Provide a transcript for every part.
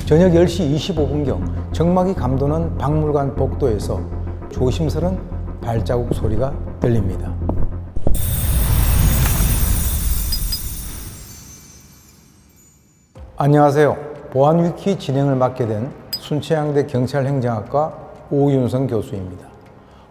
저녁 10시 25분경 정막이 감도는 박물관 복도에서 조심스런 발자국 소리가 들립니다. 안녕하세요. 보안위키 진행을 맡게 된 순천향대 경찰행정학과 오윤성 교수입니다.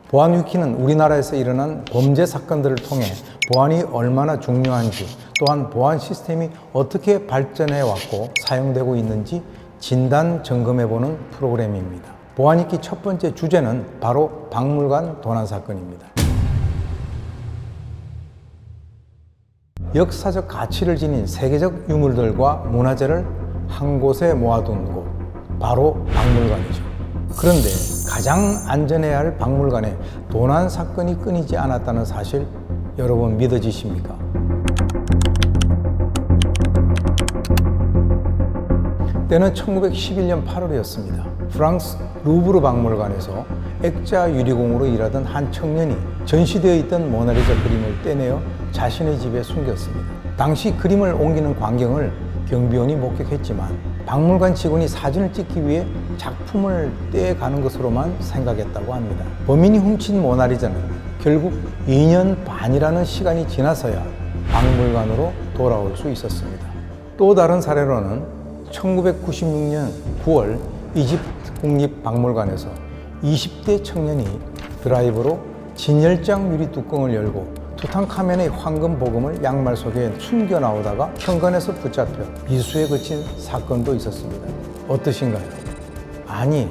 보안위키는 우리나라에서 일어난 범죄 사건들을 통해 보안이 얼마나 중요한지, 또한 보안 시스템이 어떻게 발전해 왔고 사용되고 있는지 진단 점검해보는 프로그램입니다. 보안위키 첫 번째 주제는 바로 박물관 도난 사건입니다. 역사적 가치를 지닌 세계적 유물들과 문화재를 한 곳에 모아둔 곳, 바로 박물관이죠. 그런데 가장 안전해야 할 박물관에 도난 사건이 끊이지 않았다는 사실, 여러분 믿어지십니까? 때는 1911년 8월이었습니다. 프랑스 루브르 박물관에서 액자 유리공으로 일하던 한 청년이 전시되어 있던 모나리자 그림을 떼내어 자신의 집에 숨겼습니다. 당시 그림을 옮기는 광경을 경비원이 목격했지만 박물관 직원이 사진을 찍기 위해 작품을 떼가는 것으로만 생각했다고 합니다. 범인이 훔친 모나리자는 결국 2년 반이라는 시간이 지나서야 박물관으로 돌아올 수 있었습니다. 또 다른 사례로는 1996년 9월 이집트 국립박물관에서 20대 청년이 드라이버로 진열장 유리 뚜껑을 열고 투탕카멘의 황금 보금을 양말 속에 숨겨 나오다가 현관에서 붙잡혀 미수에 그친 사건도 있었습니다. 어떠신가요? 아니,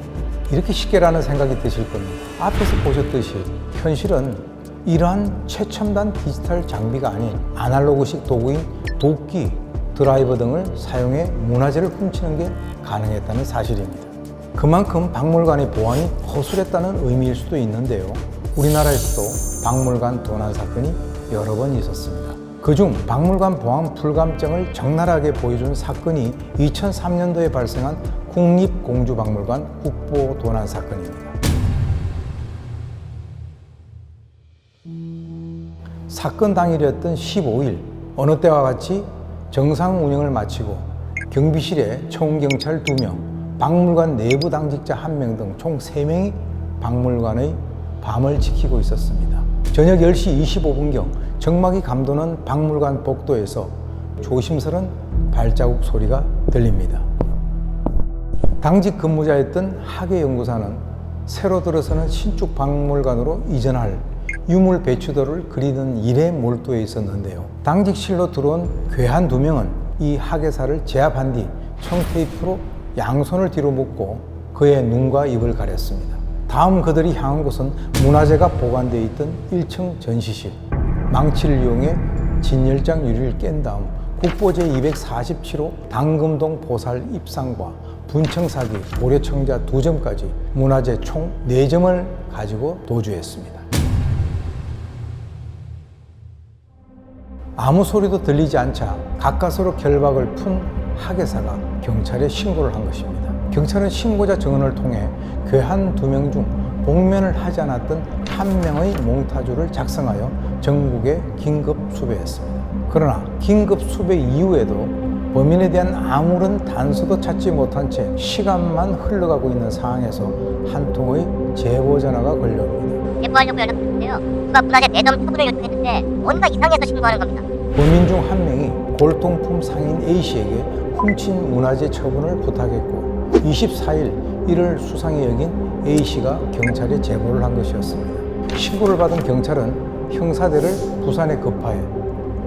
이렇게 쉽게라는 생각이 드실 겁니다. 앞에서 보셨듯이 현실은 이러한 최첨단 디지털 장비가 아닌 아날로그식 도구인 도끼, 드라이버 등을 사용해 문화재를 훔치는 게 가능했다는 사실입니다. 그만큼 박물관의 보안이 허술했다는 의미일 수도 있는데요. 우리나라에서도 박물관 도난 사건이 여러 번 있었습니다. 그중 박물관 보안 불감증을 적나라하게 보여준 사건이 2003년도에 발생한 국립공주박물관 국보 도난 사건입니다. 사건 당일이었던 15일, 어느 때와 같이 정상 운영을 마치고 경비실에 총경찰 2명, 박물관 내부 당직자 1명 등 총 3명이 박물관의 밤을 지키고 있었습니다. 저녁 10시 25분경 정막이 감도는 박물관 복도에서 조심스런 발자국 소리가 들립니다. 당직 근무자였던 학예연구사는 새로 들어서는 신축 박물관으로 이전할 유물 배치도를 그리는 일에 몰두해 있었는데요. 당직실로 들어온 괴한 2명은 이 학예사를 제압한 뒤 청테이프로 양손을 뒤로 묶고 그의 눈과 입을 가렸습니다. 다음 그들이 향한 곳은 문화재가 보관되어 있던 1층 전시실. 망치를 이용해 진열장 유리를 깬 다음 국보 제247호 당금동 보살 입상과 분청사기, 고려청자 2점까지 문화재 총 4점을 가지고 도주했습니다. 아무 소리도 들리지 않자 가까스로 결박을 푼 학예사가 경찰에 신고를 한 것입니다. 경찰은 신고자 증언을 통해 괴한 2명 중 복면을 하지 않았던 1명의 몽타주를 작성하여 전국에 긴급 수배했습니다. 그러나 긴급 수배 이후에도 범인에 대한 아무런 단서도 찾지 못한 채 시간만 흘러가고 있는 상황에서 한 통의 제보 전화가 걸려옵니다. 제보하려고 연락드렸는데요. 누가 문화재 매점 처분을 요청했는데 뭔가 이상해서 신고하는 겁니다. 범인 중 1명이 골동품 상인 A씨에게 훔친 문화재 처분을 부탁했고 24일 이를 수상히 여긴 A씨가 경찰에 제보를 한 것이었습니다. 신고를 받은 경찰은 형사대를 부산에 급파해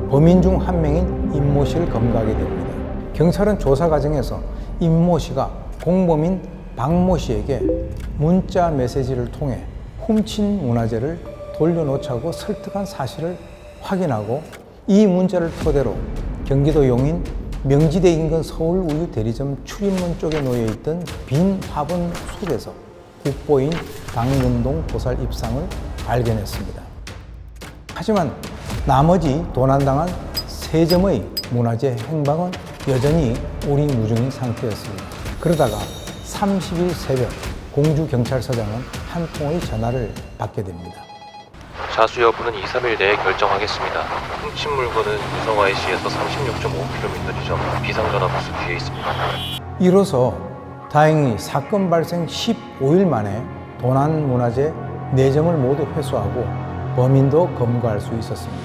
범인 중 1명인 임모 씨를 검거하게 됩니다. 경찰은 조사 과정에서 임모 씨가 공범인 박모 씨에게 문자 메시지를 통해 훔친 문화재를 돌려놓자고 설득한 사실을 확인하고 이 문자를 토대로 경기도 용인 명지대 인근 서울우유 대리점 출입문 쪽에 놓여있던 빈 화분 속에서 국보인 당금동 보살 입상을 발견했습니다. 하지만 나머지 도난당한 3점의 문화재 행방은 여전히 우리무중인 상태였습니다. 그러다가 30일 새벽 공주경찰서장은 한 통의 전화를 받게 됩니다. 자수 여부는 2-3일 내에 결정하겠습니다. 훔친 물건은 유성YC에서 36.5km 지점 비상전화 부스 뒤에 있습니다. 이로써 다행히 사건 발생 15일 만에 도난문화재 4점을 모두 회수하고 범인도 검거할 수 있었습니다.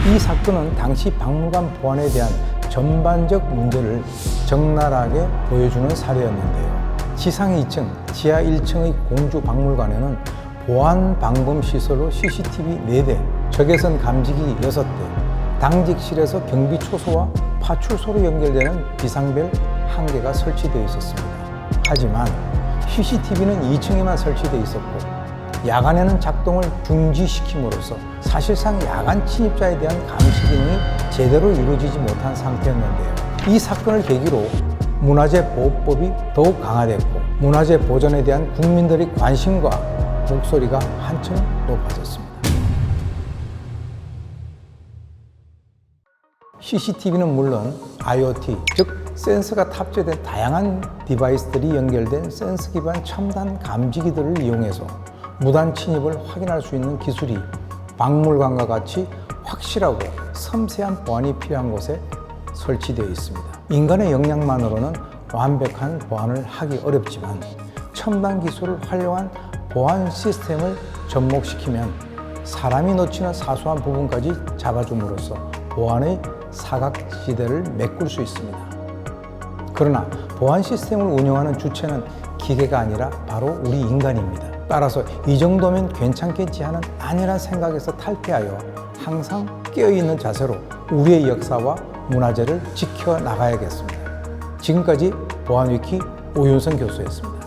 이 사건은 당시 박물관 보안에 대한 전반적 문제를 적나라하게 보여주는 사례였는데요. 지상 2층, 지하 1층의 공주박물관에는 보안 방범 시설로 CCTV 4대, 적외선 감지기 6대, 당직실에서 경비 초소와 파출소로 연결되는 비상벨 1개가 설치되어 있었습니다. 하지만 CCTV는 2층에만 설치되어 있었고 야간에는 작동을 중지시킴으로써 사실상 야간 침입자에 대한 감시 기능이 제대로 이루어지지 못한 상태였는데요. 이 사건을 계기로 문화재보호법이 더욱 강화됐고 문화재 보존에 대한 국민들의 관심과 목소리가 한층 높아졌습니다. CCTV는 물론 IoT, 즉 센서가 탑재된 다양한 디바이스들이 연결된 센서 기반 첨단 감지기들을 이용해서 무단 침입을 확인할 수 있는 기술이 박물관과 같이 확실하고 섬세한 보안이 필요한 곳에 설치되어 있습니다. 인간의 역량만으로는 완벽한 보안을 하기 어렵지만 첨단 기술을 활용한 보안 시스템을 접목시키면 사람이 놓치는 사소한 부분까지 잡아줌으로써 보안의 사각지대를 메꿀 수 있습니다. 그러나 보안 시스템을 운영하는 주체는 기계가 아니라 바로 우리 인간입니다. 따라서 이 정도면 괜찮겠지 하는 안일한 생각에서 탈피하여 항상 깨어있는 자세로 우리의 역사와 문화재를 지켜나가야겠습니다. 지금까지 보안위키 오윤성 교수였습니다.